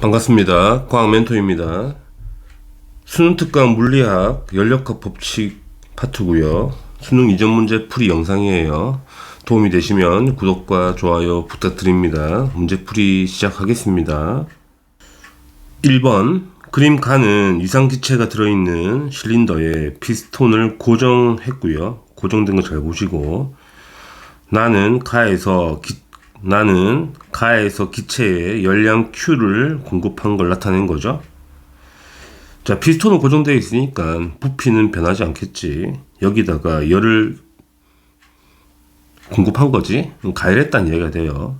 반갑습니다. 과학 멘토입니다. 수능 특강 물리학 연력학 법칙 파트고요. 수능 이전 문제 풀이 영상이에요. 도움이 되시면 구독과 좋아요 부탁드립니다. 문제 풀이 시작하겠습니다. 1번 그림 가는 이상기체가 들어있는 실린더에 피스톤을 고정했고요. 고정된 거 잘 보시고 나는 가에서 기체에 열량 Q를 공급한 걸 나타낸 거죠. 자, 피스톤은 고정되어 있으니까 부피는 변하지 않겠지. 여기다가 열을 공급한 거지. 가열했다는 얘기가 돼요.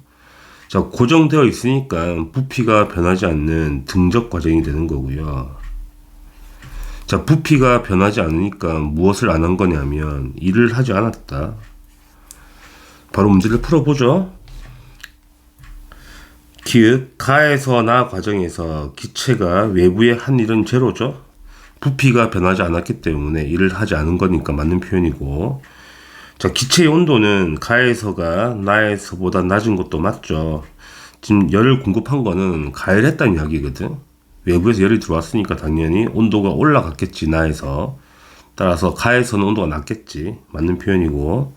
자, 고정되어 있으니까 부피가 변하지 않는 등적 과정이 되는 거고요. 자, 부피가 변하지 않으니까 무엇을 안 한 거냐면 일을 하지 않았다. 바로 문제를 풀어보죠. 기읍 가에서 나 과정에서 기체가 외부에 한 일은 제로죠. 부피가 변하지 않았기 때문에 일을 하지 않은 거니까 맞는 표현이고, 자, 기체의 온도는 가에서가 나에서보다 낮은 것도 맞죠. 지금 열을 공급한 거는 가열했다는 이야기거든. 외부에서 열이 들어왔으니까 당연히 온도가 올라갔겠지, 나에서. 따라서 가에서는 온도가 낮겠지. 맞는 표현이고,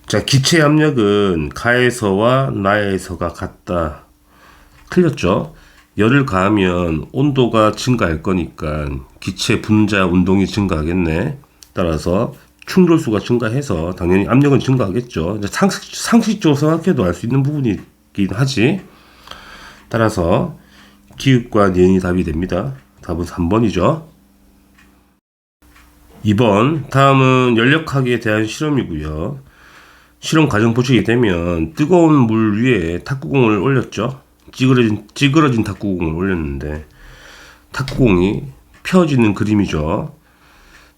자, 기체 압력은 가에서와 나에서가 같다. 틀렸죠? 열을 가하면 온도가 증가할 거니까 기체 분자 운동이 증가하겠네. 따라서 충돌수가 증가해서 당연히 압력은 증가하겠죠. 상식적으로 생각해도 알 수 있는 부분이긴 하지. 따라서 기읍과 니은이 답이 됩니다. 답은 3번이죠. 2번 다음은 연력학에 대한 실험이고요. 실험 과정 보시게 되면 뜨거운 물 위에 탁구공을 올렸죠. 찌그러진 탁구공을 올렸는데 탁구공이 펴지는 그림이죠.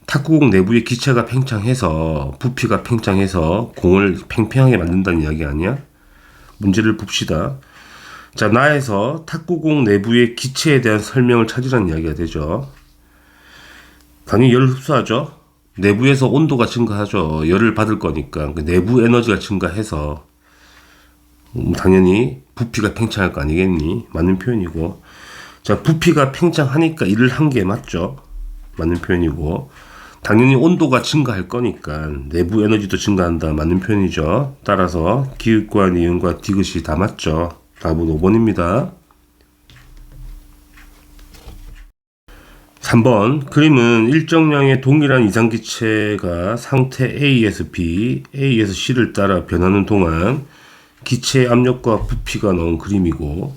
탁구공 내부에 기체가 팽창해서 부피가 팽창해서 공을 팽팽하게 만든다는 이야기 아니야? 문제를 봅시다. 자, 나에서 탁구공 내부의 기체에 대한 설명을 찾으라는 이야기가 되죠. 당연히 열을 흡수하죠. 내부에서 온도가 증가하죠. 열을 받을 거니까 그 내부 에너지가 증가해서 당연히 부피가 팽창할 거 아니겠니? 맞는 표현이고, 자, 부피가 팽창하니까 일을 한 게 맞죠. 맞는 표현이고, 당연히 온도가 증가할 거니까 내부 에너지도 증가한다. 맞는 표현이죠. 따라서 기읍과 니은과 디귿이 다 맞죠. 답은 5번입니다. 3번 그림은 일정량의 동일한 이상기체가 상태 A에서 B, A에서 C를 따라 변하는 동안 기체의 압력과 부피가 나온 그림이고,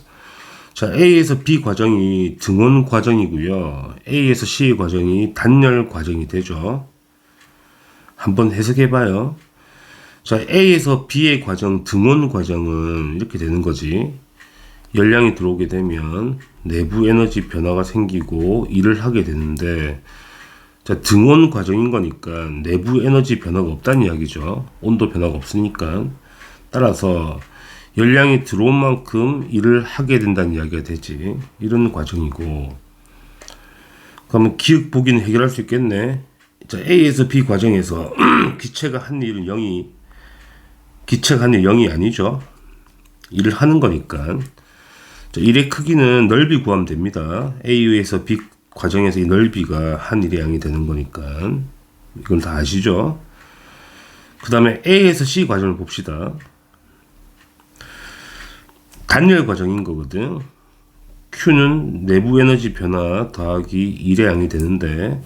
자, A에서 B 과정이 등원 과정이고요. A에서 C의 과정이 단열 과정이 되죠. 한번 해석해봐요. 자, A에서 B의 과정, 등원 과정은 이렇게 되는 거지. 열량이 들어오게 되면 내부 에너지 변화가 생기고 일을 하게 되는데, 자, 등원 과정인 거니까 내부 에너지 변화가 없다는 이야기죠. 온도 변화가 없으니까. 따라서 열량이 들어온 만큼 일을 하게 된다는 이야기가 되지. 이런 과정이고, 그러면 기억 보기는 해결할 수 있겠네. 자, A에서 B 과정에서 기체가 한 일은 0이 아니죠. 일을 하는 거니까. 자, 일의 크기는 넓이 구하면 됩니다. A에서 B 과정에서 이 넓이가 한 일의 양이 되는 거니까. 이건 다 아시죠? 그 다음에 A에서 C 과정을 봅시다. 단열 과정인 거거든. Q는 내부 에너지 변화 더하기 1의 양이 되는데,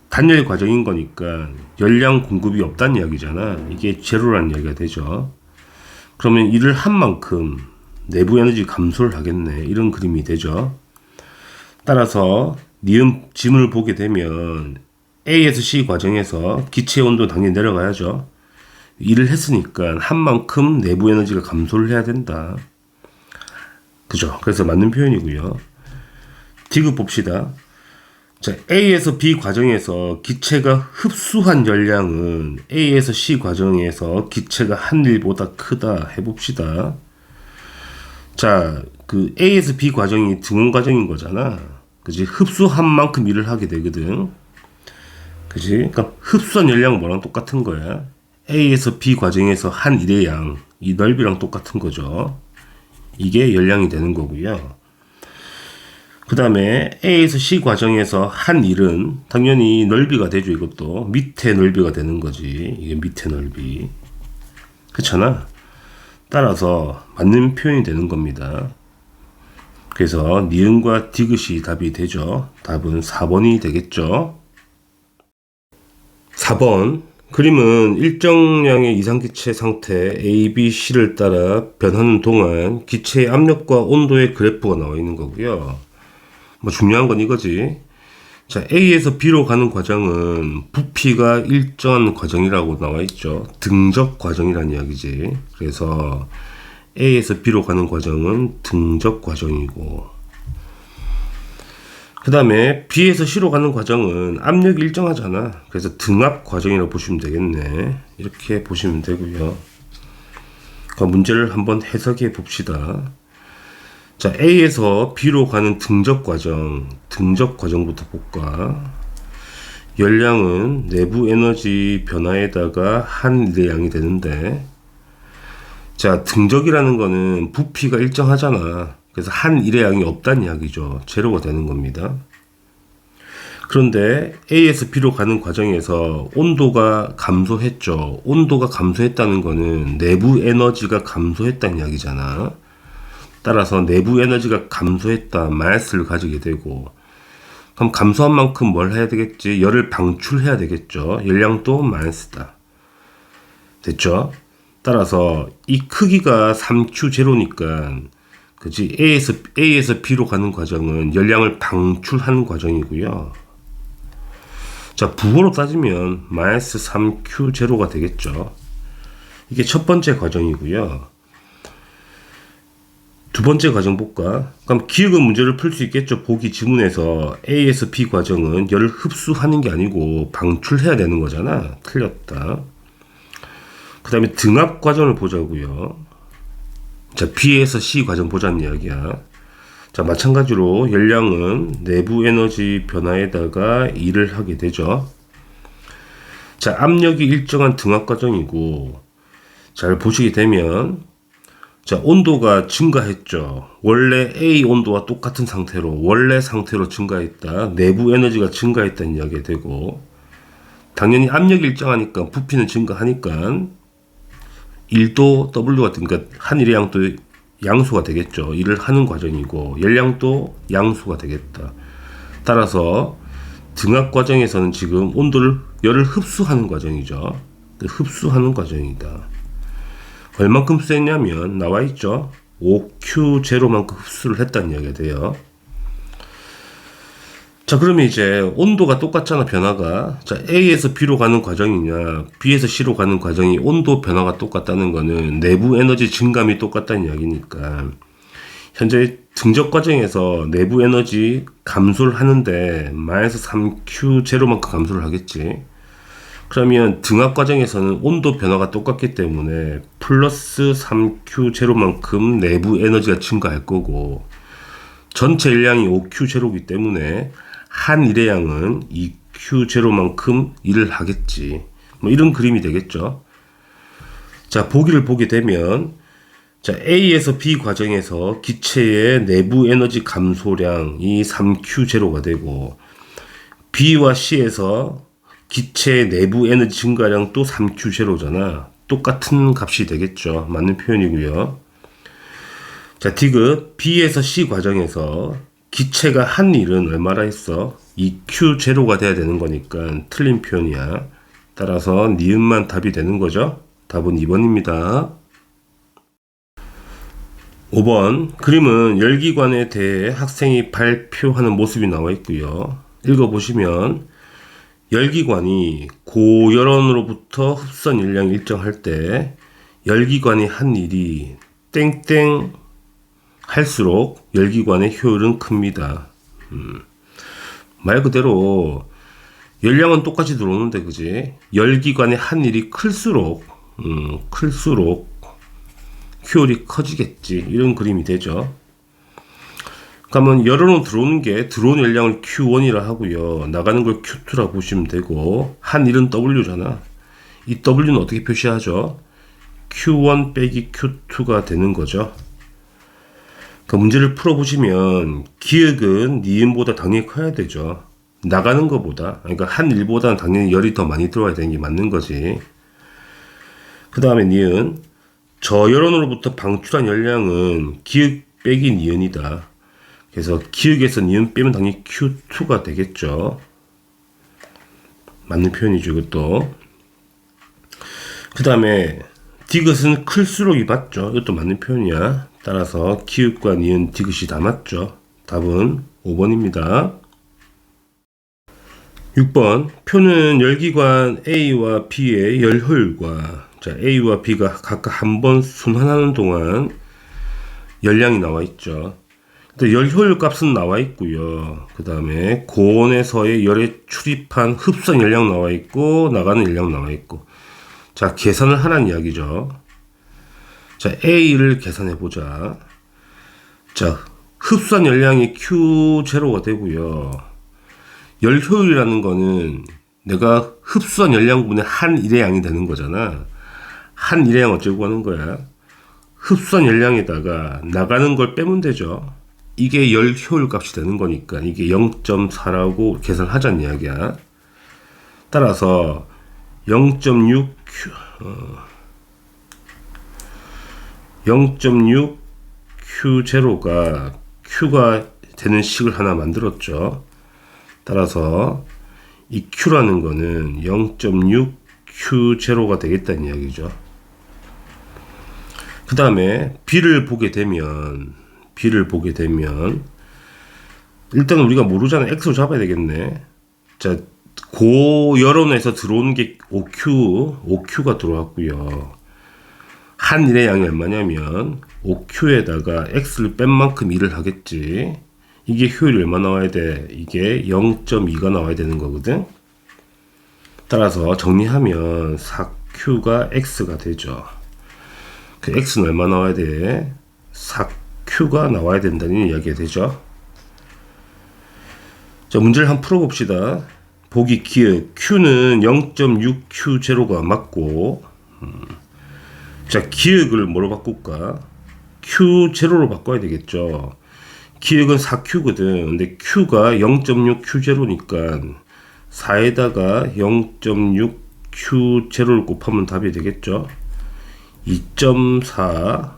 단열 과정인 거니까 열량 공급이 없다는 이야기잖아. 이게 제로라는 이야기가 되죠. 그러면 일을 한 만큼 내부 에너지 감소를 하겠네. 이런 그림이 되죠. 따라서 니은 지문을 보게 되면 A에서 C 과정에서 기체 온도 당연히 내려가야죠. 일을 했으니까 한 만큼 내부 에너지가 감소를 해야 된다. 그죠? 그래서 맞는 표현이고요. 디귿 봅시다. 자, A에서 B 과정에서 기체가 흡수한 열량은 A에서 C 과정에서 기체가 한 일보다 크다 해봅시다. 자, 그 A에서 B 과정이 등원 과정인 거잖아. 그지? 흡수한 만큼 일을 하게 되거든. 그지? 그러니까 흡수한 열량은 뭐랑 똑같은 거야. A에서 B 과정에서 한 일의 양, 이 넓이랑 똑같은 거죠. 이게 열량이 되는 거고요. 그 다음에 A에서 C 과정에서 한 일은 당연히 넓이가 되죠. 이것도 밑에 넓이가 되는 거지. 이게 밑에 넓이. 그렇잖아. 따라서 맞는 표현이 되는 겁니다. 그래서 니은과 디귿이 답이 되죠. 답은 4번이 되겠죠. 4번. 그림은 일정량의 이상기체 상태 A, B, C를 따라 변하는 동안 기체의 압력과 온도의 그래프가 나와 있는 거고요. 뭐 중요한 건 이거지. 자, A에서 B로 가는 과정은 부피가 일정한 과정이라고 나와 있죠. 등적 과정이라는 이야기지. 그래서 A에서 B로 가는 과정은 등적 과정이고, 그 다음에 B에서 C로 가는 과정은 압력이 일정하잖아. 그래서 등압 과정이라고 보시면 되겠네. 이렇게 보시면 되고요. 그럼 문제를 한번 해석해 봅시다. 자, A에서 B로 가는 등적 과정부터 볼까? 열량은 내부 에너지 변화에다가 한 일의 양이 되는데, 자, 등적이라는 거는 부피가 일정하잖아. 그래서 한 일의 양이 없다는 이야기죠. 제로가 되는 겁니다. 그런데 A에서 B로 가는 과정에서 온도가 감소했죠. 온도가 감소했다는 거는 내부 에너지가 감소했다는 이야기잖아. 따라서 내부 에너지가 감소했다 마이너스를 가지게 되고, 그럼 감소한 만큼 뭘 해야 되겠지? 열을 방출해야 되겠죠. 열량도 마이너스다. 됐죠? 따라서 이 크기가 3Q0니까 그지? A에서 B로 가는 과정은 열량을 방출하는 과정이고요. 자, 부호로 따지면 마이너스 3Q0가 되겠죠. 이게 첫 번째 과정이고요. 두 번째 과정 볼까? 그럼 기억은 문제를 풀 수 있겠죠. 보기 지문에서 A에서 B 과정은 열을 흡수하는 게 아니고 방출해야 되는 거잖아. 틀렸다. 그 다음에 등압 과정을 보자고요. 자, B에서 C 과정 보자는 이야기야. 자, 마찬가지로 열량은 내부 에너지 변화에다가 일을 하게 되죠. 자, 압력이 일정한 등압 과정이고, 잘 보시게 되면, 자, 온도가 증가했죠. 원래 A 온도와 똑같은 상태로, 원래 상태로 증가했다. 내부 에너지가 증가했다는 이야기가 되고, 당연히 압력이 일정하니까 부피는 증가하니까 1도 W가 그러니까 한 일의 양도 양수가 되겠죠. 일을 하는 과정이고 열량도 양수가 되겠다. 따라서 등압 과정에서는 지금 열을 흡수하는 과정이죠. 흡수하는 과정이다. 얼만큼 흡수했냐면 나와 있죠. 5Q0만큼 흡수를 했다는 이야기가 돼요. 자, 그러면 이제 온도가 똑같잖아, 변화가. 자, A에서 B로 가는 과정이냐, B에서 C로 가는 과정이 온도 변화가 똑같다는 거는 내부 에너지 증감이 똑같다는 이야기니까, 현재 등적 과정에서 내부 에너지 감소를 하는데 마이너스 3Q0만큼 감소를 하겠지. 그러면 등압 과정에서는 온도 변화가 똑같기 때문에 플러스 3Q0만큼 내부 에너지가 증가할 거고, 전체 일량이 5Q0이기 때문에 한 일의 양은 2Q0만큼 일을 하겠지. 뭐 이런 그림이 되겠죠. 자, 보기를 보게 되면, 자, A에서 B 과정에서 기체의 내부 에너지 감소량이 3Q0가 되고, B와 C에서 기체의 내부 에너지 증가량 또 3Q0잖아. 똑같은 값이 되겠죠. 맞는 표현이고요. 자, 디귿 B에서 C 과정에서 기체가 한 일은 얼마나 했어? 2Q0가 돼야 되는 거니까 틀린 표현이야. 따라서 니은만 답이 되는 거죠. 답은 2번입니다. 5번. 그림은 열기관에 대해 학생이 발표하는 모습이 나와 있고요. 읽어보시면 열기관이 고열원으로부터 흡선 열량이 일정할 때 열기관이 한 일이 땡땡 할수록 열기관의 효율은 큽니다. 말 그대로 열량은 똑같이 들어오는데 그지? 열기관의 한 일이 클수록 효율이 커지겠지. 이런 그림이 되죠. 그러면 열으로 들어오는 게 들어온 열량을 Q1이라 하고요. 나가는 걸 Q2라고 보시면 되고, 한 일은 W잖아. 이 W는 어떻게 표시하죠? Q1 빼기 Q2가 되는 거죠. 그 문제를 풀어보시면 기역은 니은보다 당연히 커야 되죠. 나가는 것보다. 그러니까 한 일보다는 당연히 열이 더 많이 들어와야 되는 게 맞는 거지. 그 다음에 니은. 저열원으로부터 방출한 열량은 기역 빼기 니은이다. 그래서 기역에서 니은 빼면 당연히 Q2가 되겠죠. 맞는 표현이죠, 이것도. 그 다음에 디귿은 클수록이 맞죠. 이것도 맞는 표현이야. 따라서 기역과 니은, 디귿이 다 맞죠. 답은 5번입니다. 6번. 표는 열기관 A와 B의 열효율과 A와 B가 각각 한 번 순환하는 동안 열량이 나와 있죠. 열효율 값은 나와 있고요. 그 다음에 고온에서의 열에 출입한 흡수한 열량 나와 있고 나가는 열량 나와 있고. 자, 계산을 하라는 이야기죠. 자, A를 계산해 보자. 자, 흡수한 열량이 Q0가 되고요. 열효율이라는 거는 내가 흡수한 열량분의 한 일의 양이 되는 거잖아. 한 일의 양 어쩌고 하는 거야? 흡수한 열량에다가 나가는 걸 빼면 되죠. 이게 열효율 값이 되는 거니까 이게 0.4라고 계산하자는 이야기야. 따라서 0.6 Q0가 Q가 되는 식을 하나 만들었죠. 따라서 이 Q라는 거는 0.6 Q0가 되겠다는 이야기죠. 그 다음에 B를 보게 되면 일단 우리가 모르잖아. X로 잡아야 되겠네. 자, 고열원에서 들어오는 게 5Q가 들어왔고요. 한 일의 양이 얼마냐면 5Q에다가 X를 뺀 만큼 일을 하겠지. 이게 효율이 얼마 나와야 돼? 이게 0.2가 나와야 되는 거거든. 따라서 정리하면 4Q가 X가 되죠. 그 X는 얼마 나와야 돼? 4Q가 나와야 된다는 이야기가 되죠. 자, 문제를 한번 풀어봅시다. 보기 기역 Q는 0.6Q0가 맞고, 자, 기역을 뭐로 바꿀까? Q0로 바꿔야 되겠죠. 기역은 4Q거든. 근데 Q가 0.6Q0니까 4에다가 0.6Q0를 곱하면 답이 되겠죠. 2.4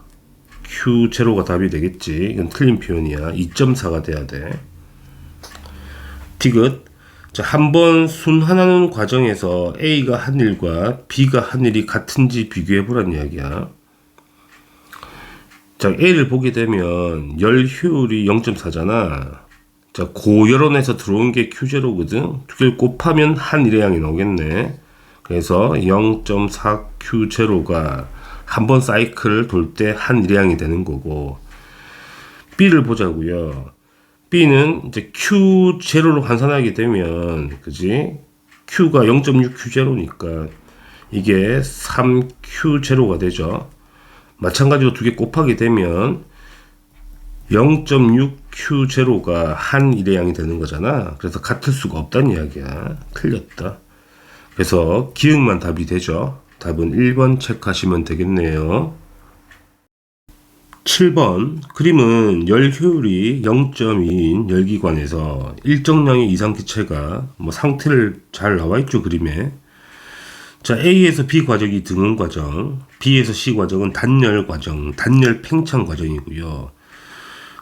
Q0가 답이 되겠지. 이건 틀린 표현이야. 2.4가 돼야 돼. 디귿. 자, 한번 순환하는 과정에서 A가 한 일과 B가 한 일이 같은지 비교해 보라는 이야기야. 자, A를 보게 되면 열 효율이 0.4잖아. 자, 고열원에서 들어온 게 Q0거든. 두 개를 곱하면 한 일의 양이 나오겠네. 그래서 0.4 Q0가 한 번 사이클을 돌 때 한 일의 양이 되는 거고. B를 보자고요. B는 이제 Q0로 환산하게 되면, 그지? Q가 0.6 Q0니까 이게 3 Q0가 되죠. 마찬가지로 두 개 곱하게 되면 0.6 Q0가 한 일의 양이 되는 거잖아. 그래서 같을 수가 없다는 이야기야. 틀렸다. 그래서 기역만 답이 되죠. 답은 1번 체크하시면 되겠네요. 7번. 그림은 열 효율이 0.2인 열기관에서 일정량의 이상기체가 상태를 잘 나와 있죠, 그림에. 자, A에서 B 과정이 등원 과정, B에서 C 과정은 단열 과정, 단열 팽창 과정이고요.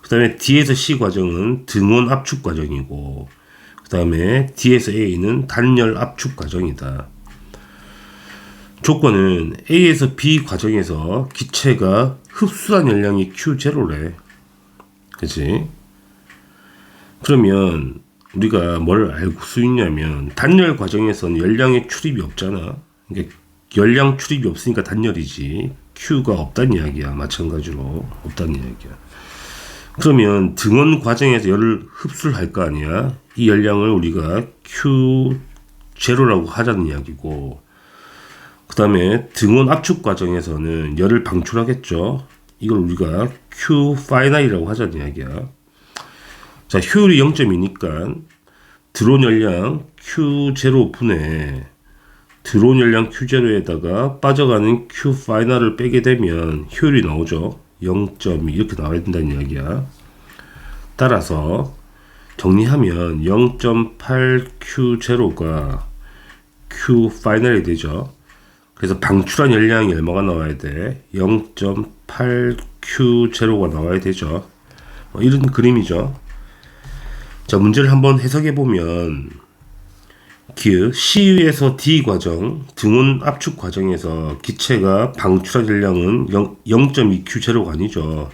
그 다음에 D에서 C 과정은 등원 압축 과정이고, 그 다음에 D에서 A는 단열 압축 과정이다. 조건은 A에서 B 과정에서 기체가 흡수한 열량이 Q0래. 그치? 그러면 우리가 뭘 알 수 있냐면 단열 과정에서는 열량의 출입이 없잖아. 그러니까 열량 출입이 없으니까 단열이지. Q가 없다는 이야기야. 마찬가지로 없다는 이야기야. 그러면 등원 과정에서 열을 흡수를 할 거 아니야. 이 열량을 우리가 Q0라고 하자는 이야기고, 그 다음에 등원 압축 과정에서는 열을 방출하겠죠. 이걸 우리가 Q 파이널이라고 하자는 이야기야. 자, 효율이 0.2니까 들어온 열량 Q0분의 들어온 열량 Q0에다가 빠져가는 Q 파이널을 빼게 되면 효율이 나오죠. 0.2 이렇게 나와야 된다는 이야기야. 따라서 정리하면 0.8Q0가 Q 파이널이 되죠. 그래서 방출한 열량이 얼마가 나와야 돼? 0.8Q0가 나와야 되죠. 이런 그림이죠. 자, 문제를 한번 해석해 보면 C에서 D 과정, 등온 압축 과정에서 기체가 방출한 열량은 0.2Q0가 아니죠.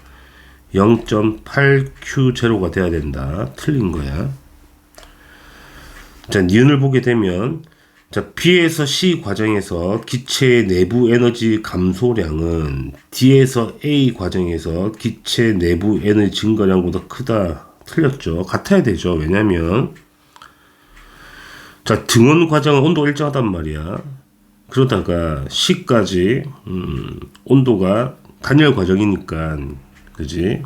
0.8Q0가 돼야 된다. 틀린 거야. 자, 니은을 보게 되면 자, B에서 C 과정에서 기체의 내부 에너지 감소량은 D에서 A 과정에서 기체 내부 에너지 증가량보다 크다. 틀렸죠. 같아야 되죠. 왜냐면 자, 등원 과정은 온도가 일정하단 말이야. 그러다가 C까지 온도가 단열 과정이니까 그지?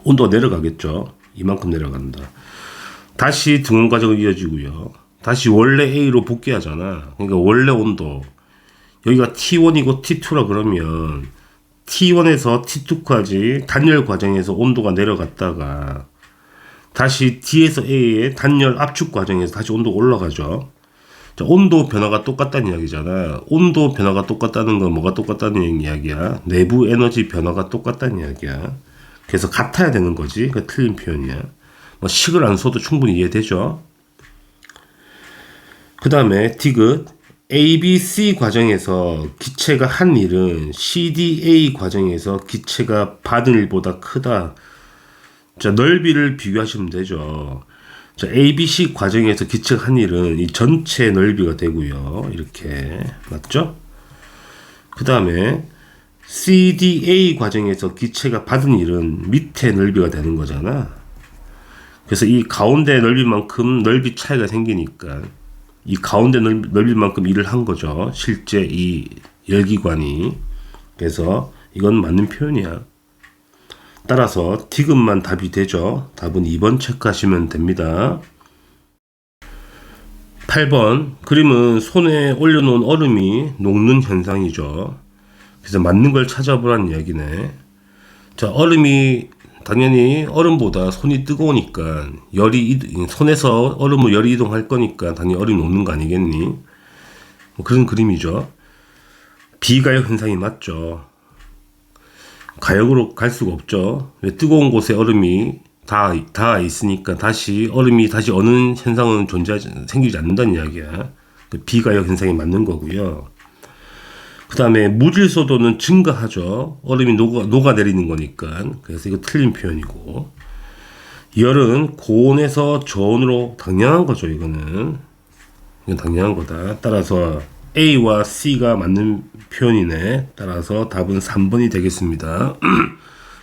온도가 내려가겠죠. 이만큼 내려간다. 다시 등원 과정은 이어지고요. 다시 원래 A로 복귀하잖아. 그러니까 원래 온도 여기가 T1이고 T2라 그러면 T1에서 T2까지 단열 과정에서 온도가 내려갔다가 다시 D에서 A의 단열 압축 과정에서 다시 온도가 올라가죠. 자, 온도 변화가 똑같다는 이야기잖아. 온도 변화가 똑같다는 건 뭐가 똑같다는 이야기야? 내부 에너지 변화가 똑같다는 이야기야. 그래서 같아야 되는 거지. 그 틀린 표현이야. 뭐 식을 안 써도 충분히 이해되죠. 그 다음에 디귿 ABC 과정에서 기체가 한 일은 CDA 과정에서 기체가 받은 일보다 크다. 자, 넓이를 비교하시면 되죠. 자, ABC 과정에서 기체가 한 일은 이 전체 넓이가 되고요. 이렇게 맞죠? 그 다음에 CDA 과정에서 기체가 받은 일은 밑에 넓이가 되는 거잖아. 그래서 이 가운데 넓이만큼 넓이 차이가 생기니까 이 가운데 넓이만큼 일을 한 거죠. 실제 이 열기관이. 그래서 이건 맞는 표현이야. 따라서 디귿만 답이 되죠. 답은 2번 체크하시면 됩니다. 8번 그림은 손에 올려놓은 얼음이 녹는 현상이죠. 그래서 맞는 걸 찾아보라는 이야기네. 자, 얼음이 당연히 얼음보다 손이 뜨거우니까 손에서 얼음으로 열이 이동할 거니까 당연히 얼음이 녹는 거 아니겠니? 뭐 그런 그림이죠. 비가역 현상이 맞죠. 가역으로 갈 수가 없죠. 왜 뜨거운 곳에 얼음이 다 있으니까 얼음이 다시 어는 현상은 생기지 않는다는 이야기야. 비가역 현상이 맞는 거고요. 그 다음에 무질서도는 증가하죠. 얼음이 녹아내리는 거니까. 그래서 이거 틀린 표현이고. 열은 고온에서 저온으로 당연한 거죠. 이건 당연한 거다. 따라서 A와 C가 맞는 표현이네. 따라서 답은 3번이 되겠습니다.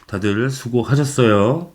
다들 수고하셨어요.